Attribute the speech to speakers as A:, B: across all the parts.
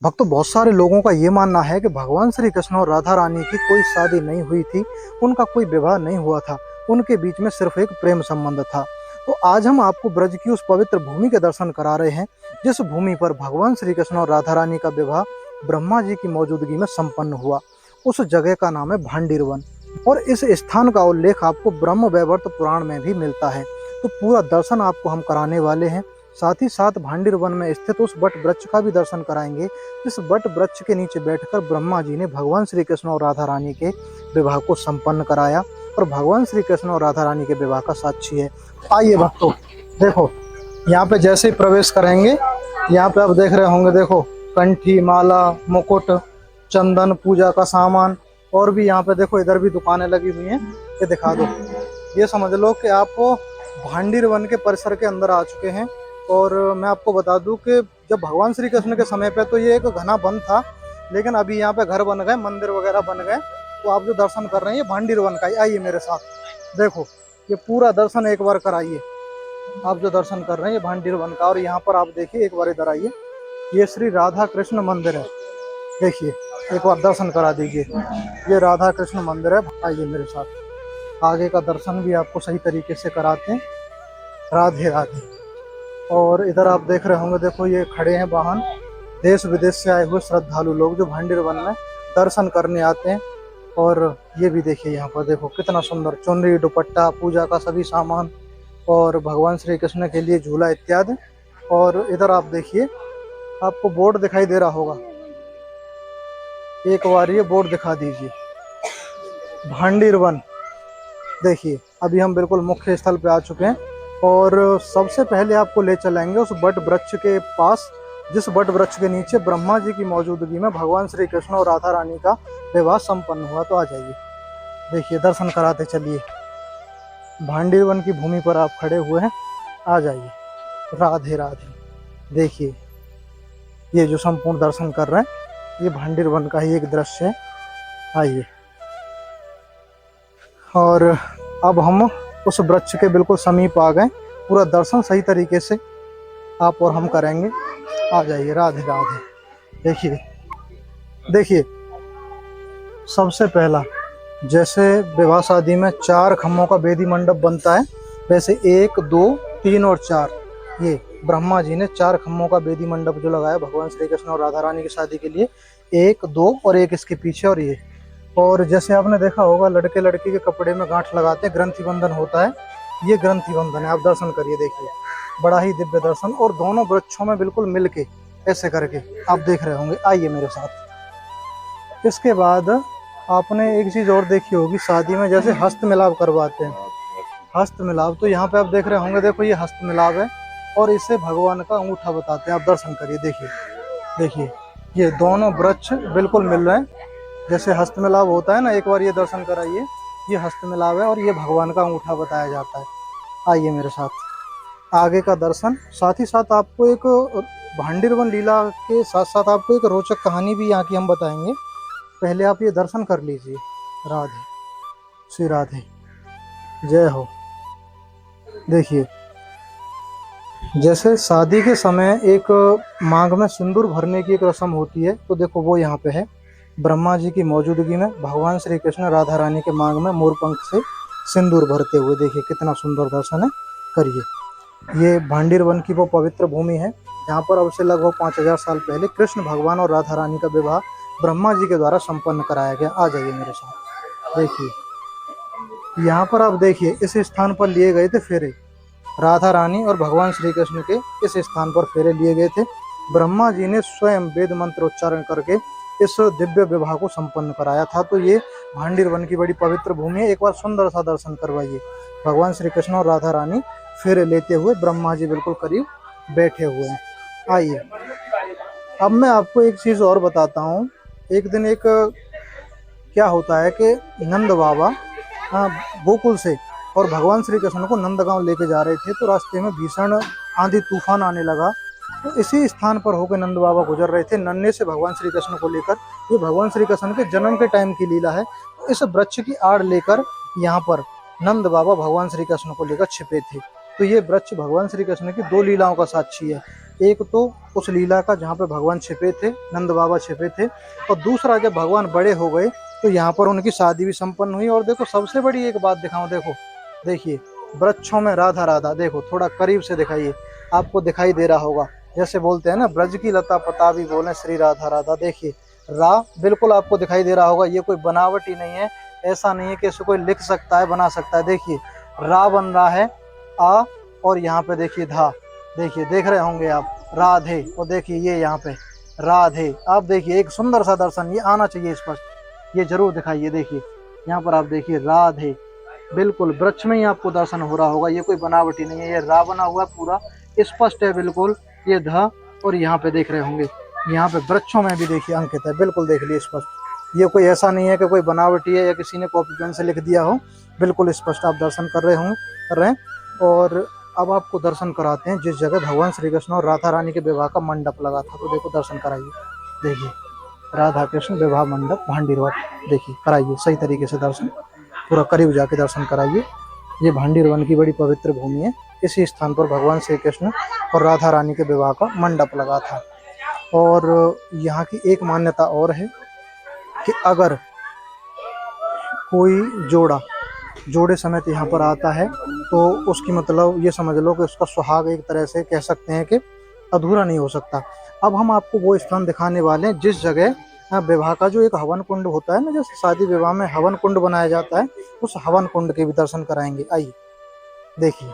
A: भक्तों, बहुत सारे लोगों का ये मानना है कि भगवान श्री कृष्ण और राधा रानी की कोई शादी नहीं हुई थी, उनका कोई विवाह नहीं हुआ था, उनके बीच में सिर्फ एक प्रेम संबंध था। तो आज हम आपको ब्रज की उस पवित्र भूमि के दर्शन करा रहे हैं, जिस भूमि पर भगवान श्री कृष्ण और राधा रानी का विवाह ब्रह्मा जी की मौजूदगी में संपन्न हुआ। उस जगह का नाम है भांडीर वन और इस स्थान का उल्लेख आपको ब्रह्म वैवर्त पुराण में भी मिलता है। तो पूरा दर्शन आपको हम कराने वाले हैं, साथ ही साथ भांडीर वन में स्थित उस बट वृक्ष का भी दर्शन कराएंगे। इस बट वृक्ष के नीचे बैठकर ब्रह्मा जी ने भगवान श्री कृष्ण और राधा रानी के विवाह को संपन्न कराया और भगवान श्री कृष्ण और राधा रानी के विवाह का साक्षी है। आइए भक्तों, देखो यहाँ पे जैसे ही प्रवेश करेंगे, यहाँ पे आप देख रहे होंगे, देखो कंठी, माला, मुकुट, चंदन, पूजा का सामान और भी यहाँ पे देखो इधर भी दुकानें लगी हुई हैं। ये दिखा दो, ये समझ लो कि आप भांडीर वन के परिसर के अंदर आ चुके हैं। और मैं आपको बता दूं कि जब भगवान श्री कृष्ण के समय पे तो ये एक घना वन था, लेकिन अभी यहाँ पे घर बन गए, मंदिर वगैरह बन गए। तो आप जो दर्शन कर रहे हैं ये भांडीर वन का ही। आइए मेरे साथ, देखो ये पूरा दर्शन एक बार कराइए। आप जो दर्शन कर रहे हैं ये भांडीर वन का। और यहाँ पर आप देखिए, एक बार इधर आइए, ये श्री राधा कृष्ण मंदिर है। देखिए एक बार दर्शन करा दीजिए, ये राधा कृष्ण मंदिर है। आइए मेरे साथ, आगे का दर्शन भी आपको सही तरीके से कराते हैं। राधे राधे। और इधर आप देख रहे होंगे, देखो ये खड़े हैं वाहन, देश विदेश से आए हुए श्रद्धालु लोग जो भांडीर वन में दर्शन करने आते हैं। और ये भी देखिए, यहाँ पर देखो कितना सुंदर चुनरी, दुपट्टा, पूजा का सभी सामान और भगवान श्री कृष्ण के लिए झूला इत्यादि। और इधर आप देखिए, आपको बोर्ड दिखाई दे रहा होगा, एक बार ये बोर्ड दिखा दीजिए, भांडीर वन। देखिए अभी हम बिल्कुल मुख्य स्थल पे आ चुके हैं और सबसे पहले आपको ले चलेंगे उस बट वृक्ष के पास, जिस बट वृक्ष के नीचे ब्रह्मा जी की मौजूदगी में भगवान श्री कृष्ण और राधा रानी का विवाह संपन्न हुआ। तो आ जाइए, देखिए दर्शन कराते चलिए। भांडीर वन की भूमि पर आप खड़े हुए हैं, आ जाइए। राधे राधे। देखिए ये जो संपूर्ण दर्शन कर रहे हैं ये भांडीर वन का ही एक दृश्य है। आइए, और अब हम उस वृक्ष के बिल्कुल समीप आ गए। पूरा दर्शन सही तरीके से आप और हम करेंगे। आ जाइए। राधे राधे। देखिए देखिए, सबसे पहला, जैसे विवाह शादी में 4 खम्भों का वेदी मंडप बनता है, वैसे 1, 2, 3 और 4, ये ब्रह्मा जी ने 4 खम्भों का वेदी मंडप जो लगाया भगवान श्री कृष्ण और राधा रानी की शादी के लिए। 1, 2 और 1 इसके पीछे और ये। और जैसे आपने देखा होगा, लड़के लड़की के कपड़े में गांठ लगाते हैं, ग्रंथि बंधन होता है, ये ग्रंथि बंधन है। आप दर्शन करिए, देखिए बड़ा ही दिव्य दर्शन। और दोनों वृक्षों में बिल्कुल मिलके ऐसे करके आप देख रहे होंगे। आइए मेरे साथ। इसके बाद आपने एक चीज और देखी होगी, शादी में जैसे हस्त मिलाप करवाते हैं, हस्त मिलाप। तो यहाँ पे आप देख रहे होंगे, देखो ये हस्त मिलाप है और इसे भगवान का अंगूठा बताते हैं। आप दर्शन करिए, देखिए देखिए, ये दोनों वृक्ष बिल्कुल मिल रहे हैं, जैसे हस्त मिलाप होता है ना। एक बार ये दर्शन कराइए, ये हस्त मिलाप है और ये भगवान का अंगूठा बताया जाता है। आइए मेरे साथ, आगे का दर्शन। साथ ही साथ आपको एक भांडीर वन लीला के साथ साथ आपको एक रोचक कहानी भी यहाँ की हम बताएंगे। पहले आप ये दर्शन कर लीजिए। राधे श्री राधे, जय हो। देखिए, जैसे शादी के समय एक मांग में सिंदूर भरने की एक रस्म होती है, तो देखो वो यहाँ पे है। ब्रह्मा जी की मौजूदगी में भगवान श्री कृष्ण राधा रानी के मांग में मोरपंख से सिंदूर भरते हुए, देखिए कितना सुंदर दर्शन है। करिए। ये भांडीर वन की वो पवित्र भूमि है जहाँ पर अब से लगभग 5000 साल पहले कृष्ण भगवान और राधा रानी का विवाह ब्रह्मा जी के द्वारा संपन्न कराया गया। आ जाइए मेरे साथ। देखिए यहाँ पर आप देखिए, इस स्थान पर लिए गए थे फेरे, राधा रानी और भगवान श्री कृष्ण के इस स्थान पर फेरे लिए गए थे। ब्रह्मा जी ने स्वयं वेद मंत्र उच्चारण करके इस दिव्य विवाह को संपन्न कराया था। तो ये भांडीर वन की बड़ी पवित्र भूमि है। एक बार सुंदर सा दर्शन करवाइए। भगवान श्री कृष्ण और राधा रानी फेरे लेते हुए, ब्रह्मा जी बिल्कुल करीब बैठे हुए हैं। आइए, अब मैं आपको एक चीज और बताता हूँ। एक दिन एक क्या होता है कि नंद बाबा गोकुल से और भगवान श्री कृष्ण को नंदगांव लेके जा रहे थे, तो रास्ते में भीषण आंधी तूफान आने लगा। तो इसी स्थान पर होकर नंद बाबा गुजर रहे थे नन्हे से भगवान श्री कृष्ण को लेकर। ये भगवान श्री कृष्ण के जन्म के टाइम की लीला है। तो इस वृक्ष की आड़ लेकर यहाँ पर नंद बाबा भगवान श्री कृष्ण को लेकर छिपे थे। तो ये वृक्ष भगवान श्री कृष्ण की 2 लीलाओं का साक्षी है। एक तो उस लीला का जहाँ पे भगवान छिपे थे, नंद बाबा छिपे थे, और दूसरा जब भगवान बड़े हो गए तो यहाँ पर उनकी शादी भी संपन्न हुई। और देखो सबसे बड़ी एक बात दिखाऊं, देखो देखिए वृक्षों में राधा राधा, देखो थोड़ा करीब से दिखाइए, आपको दिखाई दे रहा होगा। जैसे बोलते हैं ना, ब्रज की लता पता भी बोले श्री राधा राधा, देखिए रा बिल्कुल आपको दिखाई दे रहा होगा। ये कोई बनावट ही नहीं है, ऐसा नहीं है कि इसे कोई लिख सकता है, बना सकता है। देखिए रा बन रहा है आ, और यहाँ पे देखिए धा, देखिए देख रहे होंगे आप, राधे। और देखिए ये यहाँ पे राधे, आप देखिए एक सुंदर सा दर्शन, ये आना चाहिए स्पष्ट, ये जरूर दिखाइए। देखिए यहाँ पर आप देखिए राधे, बिल्कुल वृक्ष में ही आपको दर्शन हो रहा होगा, ये कोई बनावटी नहीं है, ये रा बना हुआ पूरा स्पष्ट है बिल्कुल, ये ध। और यहाँ पे देख रहे होंगे, यहाँ पे वृक्षों में भी देखिए अंकित है, बिल्कुल देख लिए स्पष्ट, ये कोई ऐसा नहीं है कि कोई बनावटी है या किसी ने कॉपी पेन से लिख दिया हो, बिल्कुल स्पष्ट आप दर्शन कर रहे हैं। और अब आपको दर्शन कराते हैं जिस जगह भगवान श्री कृष्ण और राधा रानी के विवाह का मंडप लगा था। तो देखो दर्शन कराइए, देखिए राधा कृष्ण विवाह मंडप भांडीरवन, देखिए कराइए सही तरीके से दर्शन, पूरा करीब जाके दर्शन कराइए। ये भांडीरवन की बड़ी पवित्र भूमि है, इसी स्थान पर भगवान श्री कृष्ण और राधा रानी के विवाह का मंडप लगा था। और यहाँ की एक मान्यता और है कि अगर कोई जोड़े समेत यहाँ पर आता है तो उसकी मतलब ये समझ लो कि उसका सुहाग एक तरह से कह सकते हैं कि अधूरा नहीं हो सकता। अब हम आपको वो स्थान दिखाने वाले हैं जिस जगह विवाह का जो एक हवन कुंड होता है ना, जैसे शादी विवाह में हवन कुंड बनाया जाता है, उस हवन कुंड के भी दर्शन कराएंगे। आइए देखिए,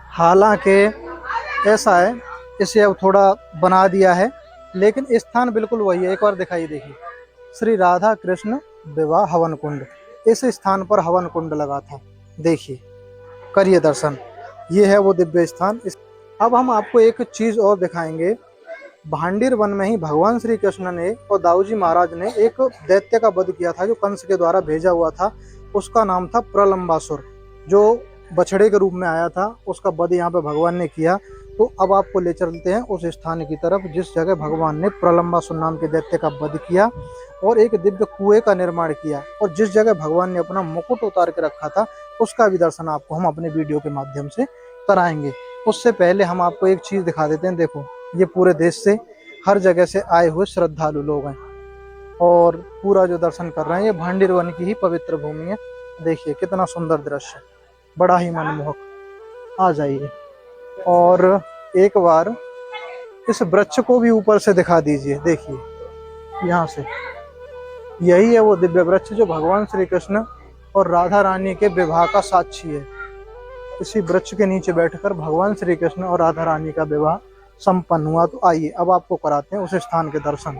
A: हालांकि ऐसा है इसे अब थोड़ा बना दिया है, लेकिन स्थान बिल्कुल वही है। एक बार दिखाइए, देखिए श्री राधा कृष्ण विवाह हवन कुंड, इस स्थान पर हवन कुंड लगा था, देखिए करिए दर्शन, ये है वो दिव्य स्थान। अब हम आपको एक चीज और दिखाएंगे, भांडीर वन में ही भगवान श्री कृष्ण ने और दाऊजी महाराज ने एक दैत्य का वध किया था जो कंस के द्वारा भेजा हुआ था, उसका नाम था प्रलंबासुर, जो बछड़े के रूप में आया था, उसका वध यहाँ पे भगवान ने किया। तो अब आपको ले चलते हैं उस स्थान की तरफ जिस जगह भगवान ने प्रलंबासुर नाम के दैत्य का वध किया और एक दिव्य कुएं का निर्माण किया, और जिस जगह भगवान ने अपना मुकुट उतार के रखा था उसका भी दर्शन आपको हम अपने वीडियो के माध्यम से कराएंगे। उससे पहले हम आपको एक चीज दिखा देते हैं, देखो ये पूरे देश से हर जगह से आए हुए श्रद्धालु लोग हैं और पूरा जो दर्शन कर रहे हैं, ये भांडीर वन की ही पवित्र भूमि है। देखिए कितना सुंदर दृश्य, बड़ा ही मनमोहक। आ जाइए और एक बार इस वृक्ष को भी ऊपर से दिखा दीजिए, देखिए यहाँ से, यही है वो दिव्य वृक्ष जो भगवान श्री कृष्ण और राधा रानी के विवाह का साक्षी है। इसी वृक्ष के नीचे बैठकर भगवान श्री कृष्ण और राधा रानी का विवाह संपन्न हुआ। तो आइए अब आपको कराते हैं उस स्थान के दर्शन।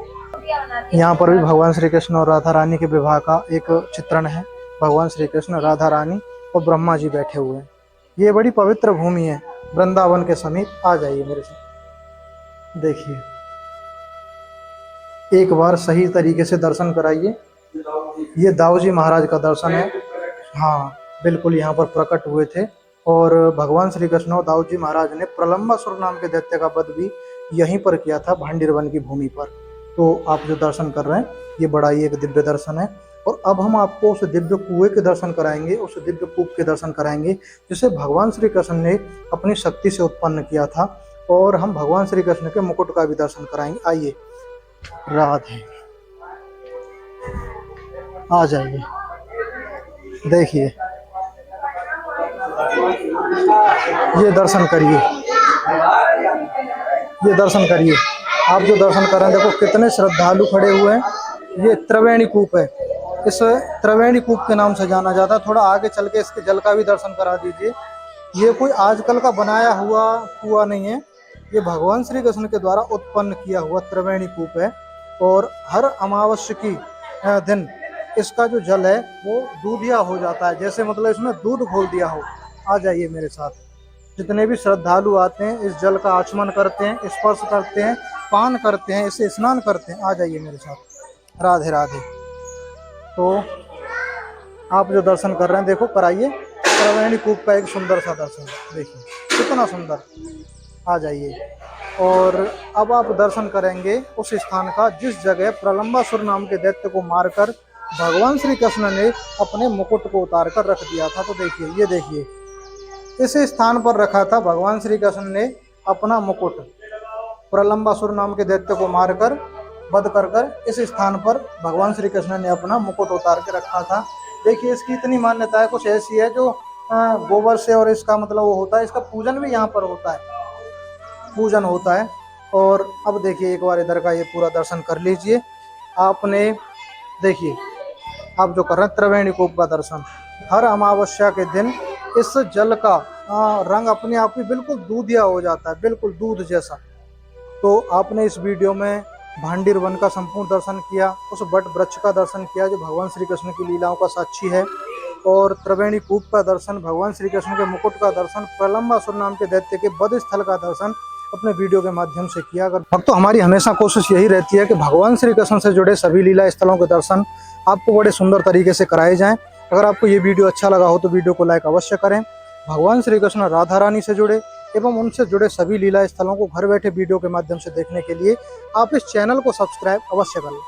A: यहाँ पर भी भगवान श्री कृष्ण और राधा रानी के विवाह का एक चित्रण है, भगवान श्री कृष्ण, राधा रानी और ब्रह्मा जी बैठे हुए हैं। ये बड़ी पवित्र भूमि है वृंदावन के समीप। आ जाइए मेरे साथ, देखिए एक बार सही तरीके से दर्शन कराइए। ये दाऊजी महाराज का दर्शन है, हाँ बिल्कुल यहाँ पर प्रकट हुए थे और भगवान श्री कृष्ण और दाऊजी महाराज ने प्रलंबासुर नाम के दैत्य का वध भी यहीं पर किया था, भांडीर वन की भूमि पर। तो आप जो दर्शन कर रहे हैं ये बड़ा ही एक दिव्य दर्शन है। और अब हम आपको उस दिव्य कुएं के दर्शन कराएंगे, उस दिव्य कूप के दर्शन कराएंगे जिसे भगवान श्री कृष्ण ने अपनी शक्ति से उत्पन्न किया था, और हम भगवान श्री कृष्ण के मुकुट का भी दर्शन कराएंगे। आइए राधे, आ जाइए, देखिए ये दर्शन करिए, ये दर्शन करिए। आप जो दर्शन कर रहे हैं देखो कितने श्रद्धालु खड़े हुए हैं। ये त्रिवेणी कूप है, इस त्रिवेणी कूप के नाम से जाना जाता है। थोड़ा आगे चल के इसके जल का भी दर्शन करा दीजिए। ये कोई आजकल का बनाया हुआ कुआं नहीं है, ये भगवान श्री कृष्ण के द्वारा उत्पन्न किया हुआ त्रिवेणी कूप है। और हर अमावस्या की दिन इसका जो जल है वो दूधिया हो जाता है, जैसे मतलब इसमें दूध घोल दिया हो। आ जाइए मेरे साथ, जितने भी श्रद्धालु आते हैं इस जल का आचमन करते हैं, स्पर्श करते हैं, पान करते हैं, इसे स्नान करते हैं। आ जाइए मेरे साथ, राधे राधे। तो आप जो दर्शन कर रहे हैं देखो कराइए त्रिवेणी कूप का एक सुंदर सा दर्शन, देखिए कितना सुंदर। आ जाइए और अब आप दर्शन करेंगे उस स्थान का जिस जगह प्रलंबासुर नाम के दैत्य को मारकर भगवान श्री कृष्ण ने अपने मुकुट को उतार कर रख दिया था। तो देखिए, ये देखिए इस स्थान पर रखा था भगवान श्री कृष्ण ने अपना मुकुट प्रलंबासुर नाम के दैत्य को मारकर वध कर इस स्थान पर भगवान श्री कृष्ण ने अपना मुकुट उतार के रखा था। देखिए इसकी इतनी मान्यता है, कुछ ऐसी है जो गोबर से, और इसका मतलब वो होता है, इसका पूजन भी यहाँ पर होता है, पूजन होता है। और अब देखिए एक बार इधर का ये पूरा दर्शन कर लीजिए आपने। देखिए आप जो कर रहे हैं त्रिवेणी कूप का दर्शन, हर अमावस्या के दिन इस जल का रंग अपने आप ही बिल्कुल दूधिया हो जाता है, बिल्कुल दूध जैसा। तो आपने इस वीडियो में भांडीर वन का संपूर्ण दर्शन किया, उस वट वृक्ष का दर्शन किया जो भगवान श्री कृष्ण की लीलाओं का साक्षी है, और त्रिवेणी कूप का दर्शन, भगवान श्री कृष्ण के मुकुट का दर्शन, प्रलंबासुर नाम के दैत्य के वध स्थल का दर्शन अपने वीडियो के माध्यम से किया। अगर भक्तों हमारी हमेशा कोशिश यही रहती है कि भगवान श्री कृष्ण से जुड़े सभी लीला स्थलों के दर्शन आपको बड़े सुंदर तरीके से कराए जाएं। अगर आपको ये वीडियो अच्छा लगा हो तो वीडियो को लाइक अवश्य करें। भगवान श्री कृष्ण राधा रानी से जुड़े एवं उनसे जुड़े सभी लीला स्थलों को घर बैठे वीडियो के माध्यम से देखने के लिए आप इस चैनल को सब्सक्राइब अवश्य करें।